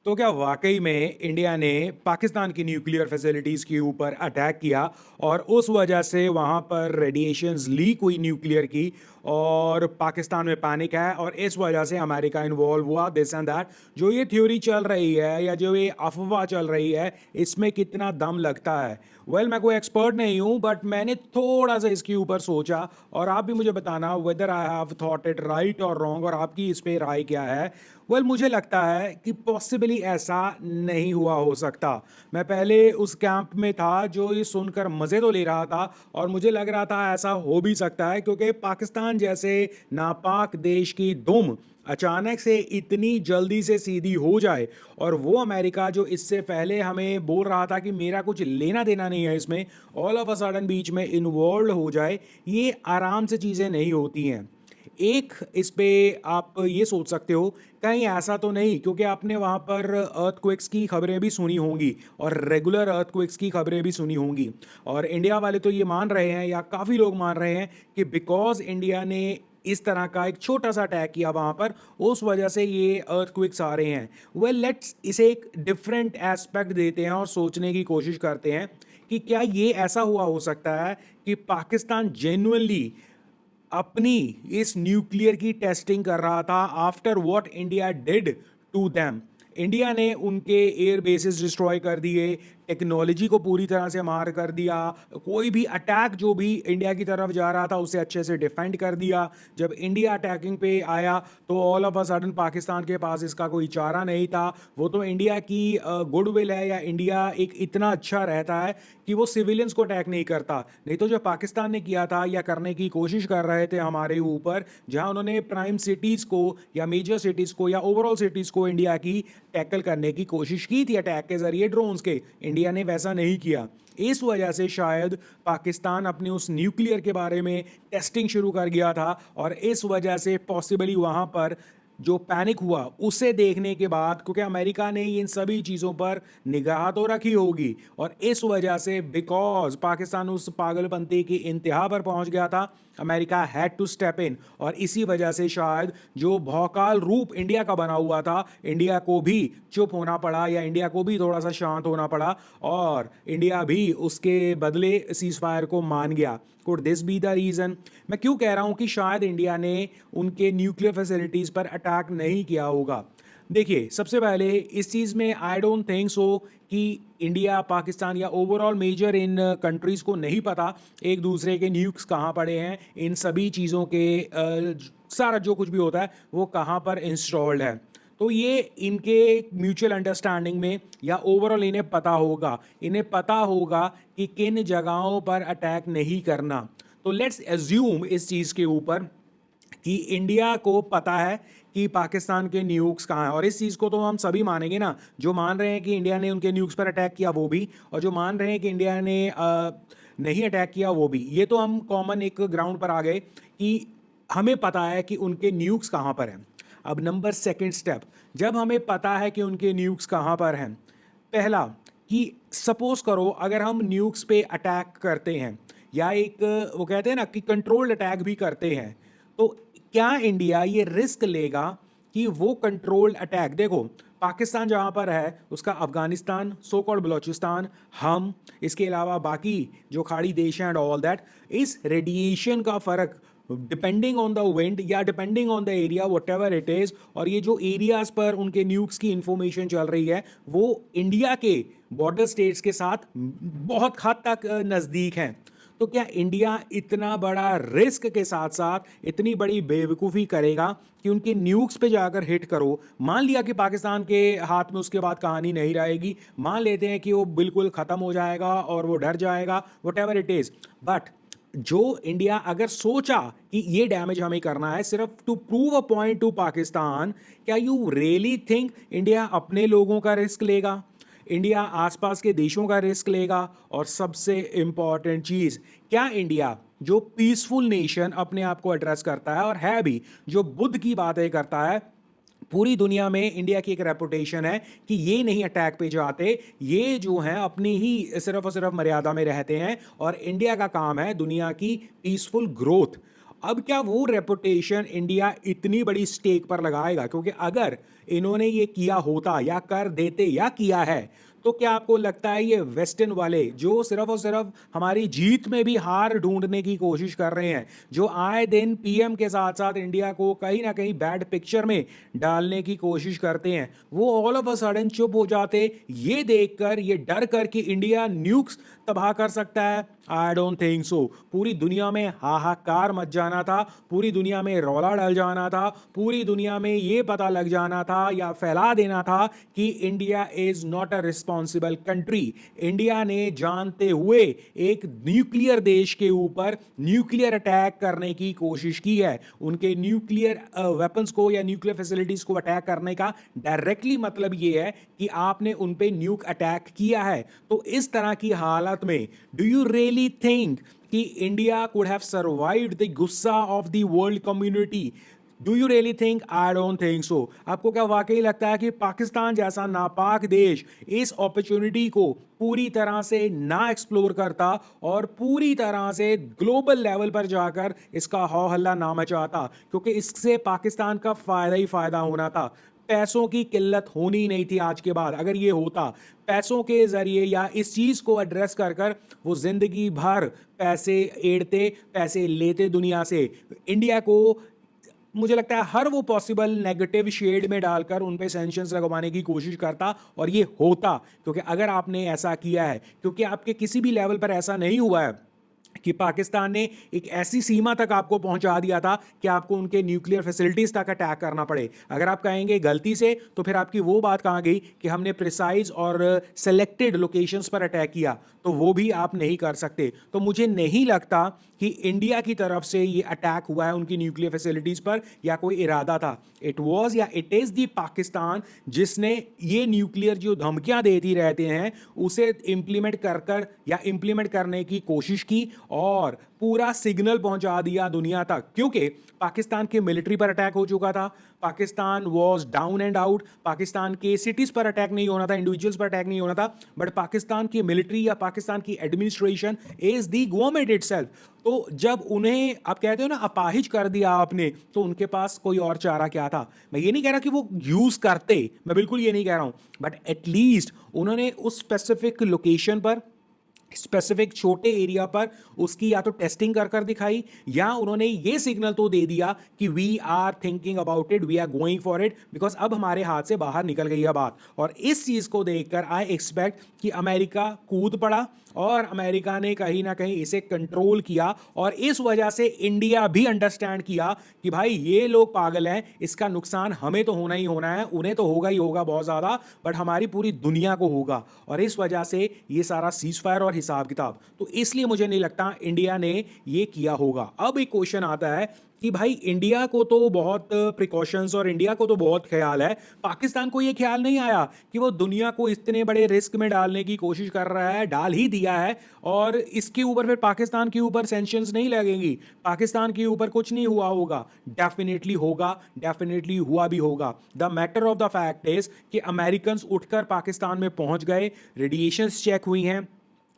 तो क्या वाकई में इंडिया ने पाकिस्तान की न्यूक्लियर फैसिलिटीज़ के ऊपर अटैक किया और उस वजह से वहाँ पर रेडिएशंस लीक हुई न्यूक्लियर की और पाकिस्तान में पैनिक है और इस वजह से अमेरिका इन्वॉल्व हुआ दिस एंड दैट। जो ये थ्योरी चल रही है या जो ये अफवाह चल रही है, इसमें कितना दम लगता है? मैं कोई एक्सपर्ट नहीं हूँ, बट मैंने थोड़ा सा इसके ऊपर सोचा और आप भी मुझे बताना whether I have thought it right और रॉन्ग, और आपकी इस पे राय क्या है। मुझे लगता है कि पॉसिबली ऐसा नहीं हुआ हो सकता। मैं पहले उस कैंप में था जो ये सुनकर मज़े तो ले रहा था और मुझे लग रहा था ऐसा हो भी सकता है, क्योंकि पाकिस्तान जैसे नापाक देश की दुम अचानक से इतनी जल्दी से सीधी हो जाए और वो अमेरिका जो इससे पहले हमें बोल रहा था कि मेरा कुछ लेना देना नहीं है इसमें, ऑल ऑफ अ सडन बीच में इन्वॉल्व हो जाए, ये आराम से चीज़ें नहीं होती हैं। एक इस पे आप ये सोच सकते हो कहीं ऐसा तो नहीं, क्योंकि आपने वहाँ पर अर्थक्वेक्स की खबरें भी सुनी होंगी और रेगुलर अर्थक्वेक्स की खबरें भी सुनी होंगी, और इंडिया वाले तो ये मान रहे हैं या काफ़ी लोग मान रहे हैं कि बिकॉज इंडिया ने इस तरह का एक छोटा सा अटैक किया वहाँ पर, उस वजह से ये अर्थक्वेक्स आ रहे हैं। लेट्स इसे एक डिफरेंट एस्पेक्ट देते हैं और सोचने की कोशिश करते हैं कि क्या ये ऐसा हुआ हो सकता है कि पाकिस्तान जेन्युइनली अपनी इस न्यूक्लियर की टेस्टिंग कर रहा था after what India did to them. India ने उनके एयर बेसिस डिस्ट्रॉय कर दिए, टेक्नोलॉजी को पूरी तरह से मार कर दिया, कोई भी अटैक जो भी इंडिया की तरफ जा रहा था उसे अच्छे से डिफेंड कर दिया। जब इंडिया अटैकिंग पे आया तो all of a sudden Pakistan के पास इसका कोई चारा नहीं था। वो तो इंडिया की गुडविल है, या इंडिया एक इतना अच्छा रहता है कि वो सिविलियंस को अटैक नहीं करता। नहीं तो जो पाकिस्तान ने किया था या करने की कोशिश कर रहे थे हमारे ऊपर, जहां उन्होंने प्राइम सिटीज़ को या मेजर सिटीज़ को या ओवरऑल सिटीज़ को इंडिया की टैकल करने की कोशिश की थी अटैक के जरिए ड्रोन्स के, इंडिया ने वैसा नहीं किया। इस वजह से शायद पाकिस्तान अपने उस न्यूक्लियर के बारे में टेस्टिंग शुरू कर गया था और इस वजह से पॉसिबली वहां पर जो पैनिक हुआ उसे देखने के बाद, क्योंकि अमेरिका ने इन सभी चीज़ों पर निगाह तो रखी होगी, और इस वजह से बिकॉज पाकिस्तान उस पागलपंती की इंतहा पर पहुंच गया था, America had to step in, और इसी वजह से शायद जो भौकाल रूप इंडिया का बना हुआ था, इंडिया को भी चुप होना पड़ा या इंडिया को भी थोड़ा सा शांत होना पड़ा और इंडिया भी उसके बदले सीज फायर को मान गया। Could this be the reason? मैं क्यों कह रहा हूं कि शायद इंडिया ने उनके न्यूक्लियर फैसिलिटीज़ पर अटैक नहीं किया होगा? देखिए, सबसे पहले इस चीज़ में आई डोंट थिंक सो कि इंडिया, पाकिस्तान या ओवरऑल मेजर इन कंट्रीज़ को नहीं पता एक दूसरे के न्यूक्स कहाँ पड़े हैं, इन सभी चीज़ों के सारा जो कुछ भी होता है वो कहाँ पर इंस्टॉल्ड है। तो ये इनके म्यूचुअल अंडरस्टैंडिंग में या ओवरऑल इन्हें पता होगा कि किन जगहों पर अटैक नहीं करना। तो लेट्स एज्यूम इस चीज़ के ऊपर कि इंडिया को पता है कि पाकिस्तान के न्यूक्स कहाँ हैं, और इस चीज़ को तो हम सभी मानेंगे ना, जो मान रहे हैं कि इंडिया ने उनके न्यूक्स पर अटैक किया वो भी, और जो मान रहे हैं कि इंडिया ने नहीं अटैक किया वो भी। ये तो हम कॉमन एक ग्राउंड पर आ गए कि हमें पता है कि उनके न्यूक्स कहाँ पर हैं। अब नंबर सेकंड स्टेप, जब हमें पता है कि उनके न्यूक्स कहाँ पर हैं, पहला कि सपोज करो अगर हम न्यूक्स पे अटैक करते हैं या एक वो कहते हैं ना कि कंट्रोल्ड अटैक भी करते हैं, तो क्या इंडिया ये रिस्क लेगा कि वो कंट्रोल्ड अटैक, देखो पाकिस्तान जहाँ पर है उसका अफगानिस्तान, सो कॉल्ड बलोचिस्तान, हम, इसके अलावा बाकी जो खाड़ी देश हैं एंड ऑल दैट, इस रेडिएशन का फ़र्क डिपेंडिंग ऑन द विंड या depending on the area what ever it is, और ये जो एरियाज पर उनके न्यूक्स की इंफॉर्मेशन चल रही है वो इंडिया के बॉर्डर स्टेट्स के साथ बहुत हद तक नज़दीक हैं। तो क्या इंडिया इतना बड़ा रिस्क के साथ साथ इतनी बड़ी बेवकूफ़ी करेगा कि उनके न्यूक्स पे जाकर हिट करो? मान लिया कि पाकिस्तान के हाथ में उसके बाद कहानी नहीं रहेगी, मान लेते हैं कि वो बिल्कुल ख़त्म हो जाएगा और वो डर जाएगा, whatever it is, but जो इंडिया अगर सोचा कि ये डैमेज हमें करना है सिर्फ to prove a point to Pakistan, क्या यू रियली थिंक इंडिया अपने लोगों का रिस्क लेगा? इंडिया आसपास के देशों का रिस्क लेगा? और सबसे इंपॉर्टेंट चीज़, क्या इंडिया जो पीसफुल नेशन अपने आप को एड्रेस करता है और है भी, जो बुद्ध की बातें करता है, पूरी दुनिया में इंडिया की एक रेपुटेशन है कि ये नहीं अटैक पे जाते, ये जो हैं अपनी ही सिर्फ और सिर्फ मर्यादा में रहते हैं, और इंडिया का काम है दुनिया की पीसफुल ग्रोथ। अब क्या वो रेपुटेशन इंडिया इतनी बड़ी स्टेक पर लगाएगा? क्योंकि अगर इन्होंने ये किया होता या कर देते या किया है, तो क्या आपको लगता है ये वेस्टर्न वाले जो सिर्फ और सिर्फ हमारी जीत में भी हार ढूंढने की कोशिश कर रहे हैं, जो आए दिन पीएम के साथ साथ इंडिया को कहीं ना कहीं बैड पिक्चर में डालने की कोशिश करते हैं, वो ऑल ऑफ अ सडन चुप हो जाते ये देखकर, ये डर कर कि इंडिया न्यूक्स तबाह कर सकता है? आई डोंट थिंक सो। पूरी दुनिया में हाहाकार मच जाना था, पूरी दुनिया में रौला डल जाना था, पूरी दुनिया में ये पता लग जाना था या फैला देना था कि India is not a responsible country. India ने जानते हुए एक न्यूक्लियर देश के ऊपर न्यूक्लियर अटैक करने की कोशिश की है। उनके न्यूक्लियर वेपन्स को या न्यूक्लियर फैसिलिटीज को अटैक करने का डायरेक्टली मतलब ये है कि आपने उन पे न्यूक अटैक किया है। तो इस तरह की हालत में डू यू रियली थिंक कि India could have survived the गुस्सा of the world community? Do you really think? I don't think so. आपको क्या वाकई लगता है कि पाकिस्तान जैसा नापाक देश इस अपॉर्चुनिटी को पूरी तरह से ना एक्सप्लोर करता और पूरी तरह से ग्लोबल लेवल पर जाकर इसका हौ हल्ला ना मचाता? क्योंकि इससे पाकिस्तान का फायदा ही फायदा होना था। पैसों की किल्लत होनी नहीं थी आज के बाद। अगर ये होता, पैसों के जरिए या इस चीज को एड्रेस कर कर वो जिंदगी भर पैसे एड़ते, पैसे लेते दुनिया से, इंडिया को मुझे लगता है हर वो पॉसिबल नेगेटिव शेड में डालकर उन पे सैंक्शंस लगवाने की कोशिश करता और ये होता। क्योंकि अगर आपने ऐसा किया है, क्योंकि आपके किसी भी लेवल पर ऐसा नहीं हुआ है कि पाकिस्तान ने एक ऐसी सीमा तक आपको पहुंचा दिया था कि आपको उनके न्यूक्लियर फैसिलिटीज तक अटैक करना पड़े। अगर आप कहेंगे गलती से, तो फिर आपकी वो बात कहाँ गई कि हमने प्रिसाइज और सेलेक्टेड लोकेशंस पर अटैक किया, तो वो भी आप नहीं कर सकते। तो मुझे नहीं लगता कि इंडिया की तरफ से ये अटैक हुआ है उनकी न्यूक्लियर फैसिलिटीज पर या कोई इरादा था। इट वॉज या इट इज दी पाकिस्तान जिसने ये न्यूक्लियर जो धमकियां देती रहते हैं उसे इंप्लीमेंट कर कर या इंप्लीमेंट करने की कोशिश की और पूरा सिग्नल पहुंचा दिया दुनिया तक। क्योंकि पाकिस्तान के मिलिट्री पर अटैक हो चुका था, Pakistan was down and out, Pakistan के सिटीज पर अटैक नहीं होना था, इंडिविजुअल्स पर अटैक नहीं होना था, बट पाकिस्तान की मिलिट्री या पाकिस्तान की administration is the government itself. तो जब उन्हें आप कहते हो ना अपाहिज कर दिया आपने, तो उनके पास कोई और चारा क्या था? मैं ये नहीं कह रहा कि वो यूज करते, मैं बिल्कुल ये नहीं कह रहा हूं, बट एटलीस्ट उन्होंने उस स्पेसिफिक लोकेशन पर, स्पेसिफिक छोटे एरिया पर उसकी या तो टेस्टिंग कर कर दिखाई, या उन्होंने ये सिग्नल तो दे दिया कि we are thinking about it, we are going for it, because अब हमारे हाथ से बाहर निकल गई है बात। और इस चीज को देखकर आई एक्सपेक्ट कि अमेरिका कूद पड़ा और अमेरिका ने कहीं ना कहीं इसे कंट्रोल किया, और इस वजह से इंडिया भी अंडरस्टैंड किया कि भाई ये लोग पागल हैं, इसका नुकसान हमें तो होना ही होना है, उन्हें तो होगा ही होगा बहुत ज्यादा, बट हमारी पूरी दुनिया को होगा। और इस वजह से ये सारा सीज फायर और हिसाब किताब, तो इसलिए मुझे नहीं लगता इंडिया ने ये किया होगा। अब एक क्वेश्चन आता है कि भाई इंडिया को तो बहुत प्रिकॉशंस और इंडिया को तो बहुत ख्याल है, पाकिस्तान को ये ख्याल नहीं आया कि वो दुनिया को इतने बड़े रिस्क में डालने की कोशिश कर रहा है, डाल ही दिया है, और इसके ऊपर फिर पाकिस्तान के ऊपर सैंक्शंस नहीं लगेंगी, पाकिस्तान के ऊपर कुछ नहीं हुआ होगा? डेफिनेटली होगा, डेफिनेटली हुआ भी होगा। The matter of the fact is कि अमेरिकन उठकर पाकिस्तान में पहुंच गए, रेडिएशंस चेक हुई हैं,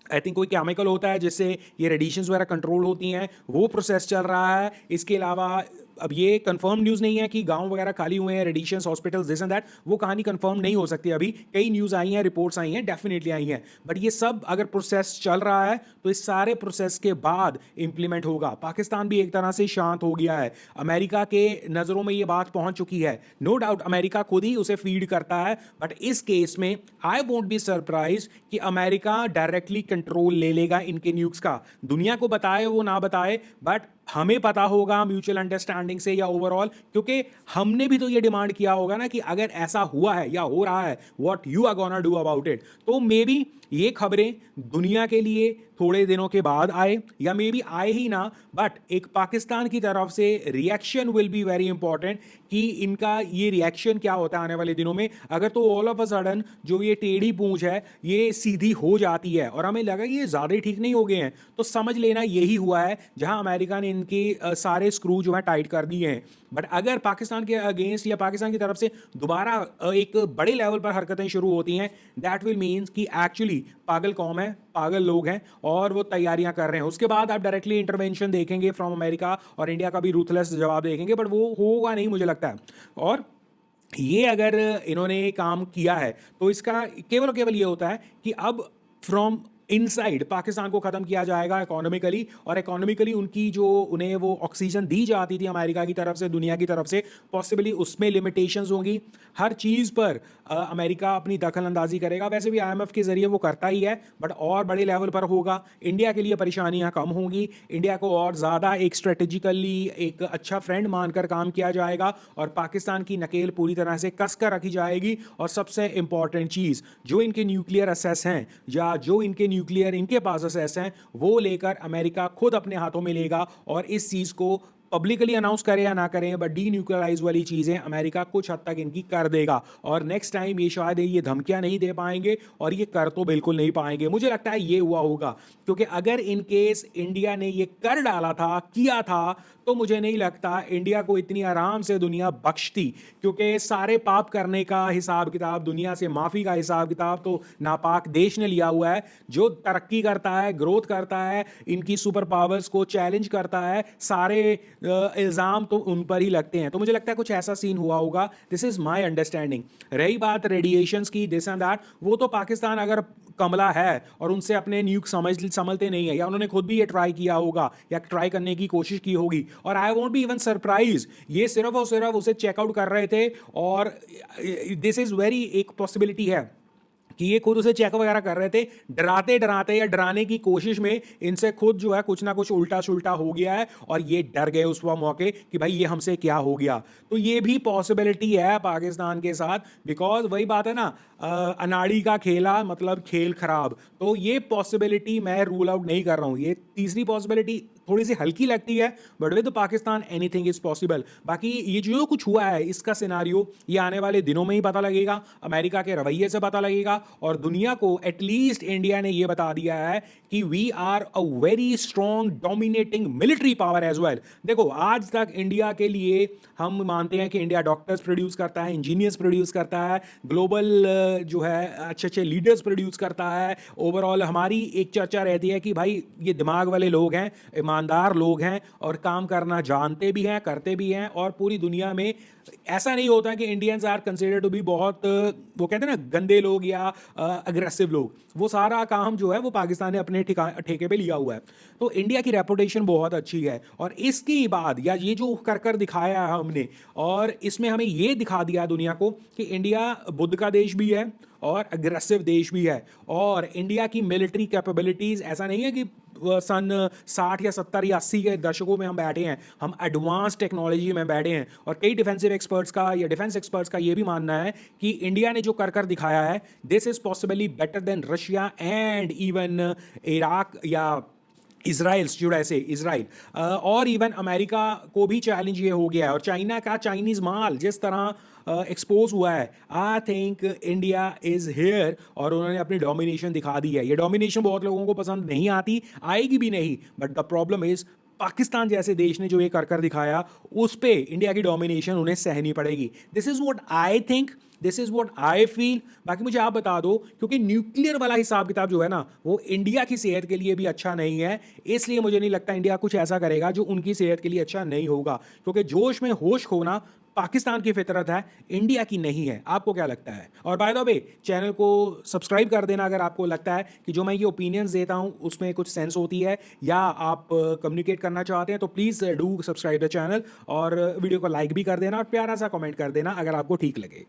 आई थिंक कोई केमिकल होता है जिससे ये रेडिएशंस वगैरह कंट्रोल होती हैं, वो प्रोसेस चल रहा है। इसके अलावा अब ये कंफर्म न्यूज़ नहीं है कि गांव वगैरह खाली हुए हैं, radiations hospitals this and that, वो कहानी कंफर्म नहीं हो सकती अभी। कई न्यूज़ आई हैं, रिपोर्ट्स आई हैं, डेफिनेटली आई हैं, बट ये सब अगर प्रोसेस चल रहा है तो इस सारे प्रोसेस के बाद इंप्लीमेंट होगा। पाकिस्तान भी एक तरह से शांत हो गया है, अमेरिका के नज़रों में ये बात पहुंच चुकी है, नो डाउट अमेरिका खुद ही उसे फीड करता है, बट इस केस में आई वोंट बी सरप्राइज कि अमेरिका डायरेक्टली कंट्रोल ले लेगा इनके न्यूक्स का। दुनिया को बताए वो ना बताए, बट हमें पता होगा म्यूचुअल अंडरस्टैंडिंग से या ओवरऑल, क्योंकि हमने भी तो ये डिमांड किया होगा ना कि अगर ऐसा हुआ है या हो रहा है, what you are gonna do about it. तो मे बी ये खबरें दुनिया के लिए थोड़े दिनों के बाद आए, या मे बी आए ही ना, बट एक पाकिस्तान की तरफ से reaction will be very important कि इनका ये रिएक्शन क्या होता है आने वाले दिनों में। अगर तो ऑल ऑफ अ सडन जो ये टेढ़ी पूंछ है ये सीधी हो जाती है और हमें लगा कि ये ज़्यादा ही ठीक नहीं हो गए हैं, तो समझ लेना यही हुआ है जहां अमेरिका ने इनके सारे स्क्रू जो है टाइट कर दिए हैं। बट अगर पाकिस्तान के अगेंस्ट या पाकिस्तान की तरफ से दोबारा एक बड़े लेवल पर हरकतें शुरू होती हैं, दैट विल मीन्स कि एक्चुअली पागल कौम है, पागल लोग हैं और वो तैयारियां कर रहे हैं। उसके बाद आप डायरेक्टली इंटरवेंशन देखेंगे फ्रॉम अमेरिका और इंडिया का भी रूथलेस जवाब देखेंगे, बट वो होगा नहीं मुझे लगता है। और ये अगर इन्होंने काम किया है तो इसका केवल और केवल ये होता है कि अब फ्रॉम इनसाइड पाकिस्तान को खत्म किया जाएगा इकोनॉमिकली, और इकोनॉमिकली उनकी जो उन्हें वो ऑक्सीजन दी जाती थी अमेरिका की तरफ से, दुनिया की तरफ से, पॉसिबली उसमें लिमिटेशंस होंगी। हर चीज़ पर अमेरिका अपनी दखल अंदाजी करेगा। वैसे भी आईएमएफ के जरिए वो करता ही है, बट और बड़े लेवल पर होगा। इंडिया के लिए परेशानियां कम होंगी, इंडिया को और ज़्यादा एक स्ट्रेटेजिकली एक अच्छा फ्रेंड मानकर काम किया जाएगा और पाकिस्तान की नकेल पूरी तरह से कस कर रखी जाएगी। और सबसे इंपॉर्टेंट चीज़, जो इनके न्यूक्लियर असेस हैं या जो इनके न्यूक्लियर इनके पास असेस हैं, वो लेकर अमेरिका खुद अपने हाथों में लेगा और इस चीज़ को पब्लिकली अनाउंस करें या ना करें, बट डी न्यूक्लियराइज वाली चीज़ें अमेरिका कुछ हद तक इनकी कर देगा। और नेक्स्ट टाइम ये शायद ये धमकियां नहीं दे पाएंगे और ये कर तो बिल्कुल नहीं पाएंगे। मुझे लगता है ये हुआ होगा, क्योंकि अगर इन केस इंडिया ने ये कर डाला था, किया था, तो मुझे नहीं लगता इंडिया को इतनी आराम से दुनिया बख्शती, क्योंकि सारे पाप करने का हिसाब किताब, दुनिया से माफ़ी का हिसाब किताब तो नापाक देश ने लिया हुआ है। जो तरक्की करता है, ग्रोथ करता है, इनकी सुपर पावर्स को चैलेंज करता है, सारे इल्ज़ाम तो उन पर ही लगते हैं। तो मुझे लगता है कुछ ऐसा सीन हुआ होगा। This is my understanding. रही बात रेडिएशंस की, दिस एंड दैट, वो तो पाकिस्तान अगर कमला है और उनसे अपने न्यूक समझते नहीं है, या उन्होंने खुद भी ये ट्राई किया होगा या ट्राई करने की कोशिश की होगी, और I won't be even surprise ये सिर्फ और सिर्फ उसे चेकआउट कर रहे थे। और दिस इज़ वेरी एक पॉसिबिलिटी है कि ये खुद उसे चेक वगैरह कर रहे थे, डराते डराते या डराने की कोशिश में इनसे खुद जो है कुछ ना कुछ उल्टा सुल्टा हो गया है और ये डर गए उस मौके कि भाई ये हमसे क्या हो गया। तो ये भी पॉसिबिलिटी है पाकिस्तान के साथ, बिकॉज वही बात है ना, अनाड़ी का खेला मतलब खेल खराब। तो ये पॉसिबिलिटी मैं रूल आउट नहीं कर रहा हूँ। ये तीसरी पॉसिबिलिटी थोड़ी सी हल्की लगती है, but with Pakistan anything is possible. बाकी ये जो कुछ हुआ है इसका सिनारियो ये आने वाले दिनों में ही पता लगेगा, अमेरिका के रवैये से पता लगेगा, और दुनिया को एटलीस्ट इंडिया ने ये बता दिया है कि we are a very strong dominating military power as well. देखो आज तक इंडिया के लिए हम मानते हैं कि इंडिया डॉक्टर्स प्रोड्यूस करता है, इंजीनियर्स प्रोड्यूस करता है, ग्लोबल जो है अच्छे अच्छे लीडर्स प्रोड्यूस करता है। ओवरऑल हमारी एक चर्चा रहती है कि भाई ये दिमाग वाले लोग हैं, ईमानदार लोग हैं और काम करना जानते भी हैं, करते भी हैं। और पूरी दुनिया में ऐसा नहीं होता कि Indians are considered to be बहुत वो कहते हैं ना गंदे लोग या अग्रेसिव लोग। वो सारा काम जो है वो पाकिस्तान ने अपने ठेके पे लिया हुआ है। तो इंडिया की रेपुटेशन बहुत अच्छी है, और इसके बाद या ये जो कर कर दिखाया है हमने, और इसमें हमें ये दिखा दिया दुनिया को कि इंडिया बुद्ध का देश भी है और अग्रेसिव देश भी है। और इंडिया की मिलिट्री कैपेबिलिटीज़ ऐसा नहीं है कि सन 60 या 70 या 80 के दशकों में हम बैठे हैं, हम एडवांस टेक्नोलॉजी में बैठे हैं। और कई डिफेंसिव एक्सपर्ट्स का या डिफेंस एक्सपर्ट्स का ये भी मानना है कि इंडिया ने जो कर कर दिखाया है, this is possibly better than Russia and even Iraq या इसराइल, शुड आई से इसराइल, और इवन अमेरिका को भी चैलेंज ये हो गया है। और चाइना का चाइनीज़ माल जिस तरह एक्सपोज हुआ है, I think India is here, और उन्होंने अपनी डोमिनेशन दिखा दी है। ये डोमिनेशन बहुत लोगों को पसंद नहीं आती, आएगी भी नहीं, but the problem is Pakistan जैसे देश ने जो ये कर कर दिखाया, उस पे इंडिया की डोमिनेशन उन्हें सहनी पड़ेगी। This is what I think, this is what I feel. बाकी मुझे आप बता दो, क्योंकि न्यूक्लियर वाला हिसाब किताब जो है ना, वो इंडिया की सेहत के लिए भी अच्छा नहीं है। इसलिए मुझे नहीं लगता इंडिया कुछ ऐसा करेगा जो उनकी सेहत के लिए अच्छा नहीं होगा, क्योंकि जोश में होश खोना पाकिस्तान की फितरत है, इंडिया की नहीं है। आपको क्या लगता है? और बाय द वे चैनल को सब्सक्राइब कर देना अगर आपको लगता है कि जो मैं ये ओपिनियंस देता हूँ उसमें कुछ सेंस होती है, या आप कम्युनिकेट करना चाहते हैं, तो please do subscribe the channel, और वीडियो को लाइक भी कर देना और प्यारा सा कमेंट कर देना अगर आपको ठीक लगे।